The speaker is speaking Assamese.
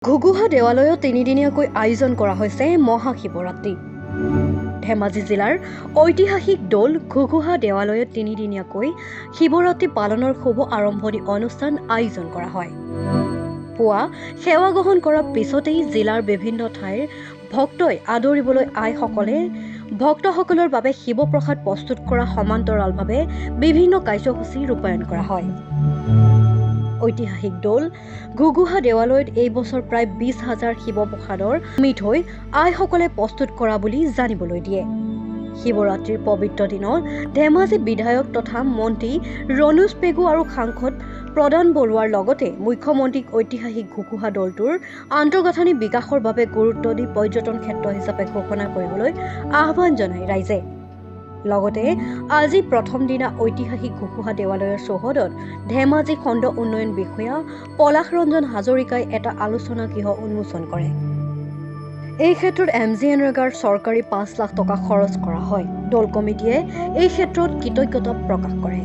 ঘুগুহা দেৱালয়ত তিনিদিনীয়াকৈ আয়োজন কৰা হৈছে মহাশিৱৰাত্ৰি। ধেমাজি জিলাৰ ঐতিহাসিক দৌল ঘুগুহা দেৱালয়ত তিনিদিনীয়াকৈ শিৱৰাত্ৰি পালনৰ শুভ আৰম্ভণি অনুষ্ঠান আয়োজন কৰা হয়। পুৱা সেৱা গ্ৰহণ কৰাৰ পিছতেই জিলাৰ বিভিন্ন ঠাইৰ ভক্তই আদৰিবলৈ আইসকলে ভক্তসকলৰ বাবে শিৱপ্ৰসাদ প্ৰস্তুত কৰা সমান্তৰালভাৱে বিভিন্ন কাৰ্যসূচী ৰূপায়ণ কৰা হয়। ঐতিহাসিক দৌল ঘুগুহা দেৱালয়ত এই বছৰ প্ৰায় 20,000 শিৱপ্ৰসাদৰ মিঠৈ আইসকলে প্ৰস্তুত কৰা বুলি জানিবলৈ দিয়ে। শিৱৰাত্ৰিৰ পবিত্ৰ দিনত ধেমাজি বিধায়ক তথা মন্ত্ৰী ৰণোজ পেগু আৰু সাংসদ প্ৰদান বৰুৱাৰ লগতে মুখ্যমন্ত্ৰীক ঐতিহাসিক ঘুগুহা দৌলটোৰ আন্তঃগাঁথনি বিকাশৰ বাবে গুৰুত্ব দি পৰ্যটন ক্ষেত্ৰ হিচাপে ঘোষণা কৰিবলৈ আহ্বান জনায় ৰাইজে। লগতে আজি প্ৰথম দিনা ঐতিহাসিক ঘুগুহা দেৱালয়ৰ চৌহদত ধেমাজি খণ্ড উন্নয়ন বিষয়া পলাশ ৰঞ্জন হাজৰিকাই এটা আলোচনা গৃহ উন্মোচন কৰে। এই ক্ষেত্ৰত MGNৰেগাৰ চৰকাৰী 5 লাখ টকা খৰচ কৰা হয়। দৌল কমিটিয়ে এই ক্ষেত্ৰত কৃতজ্ঞতা প্ৰকাশ কৰে।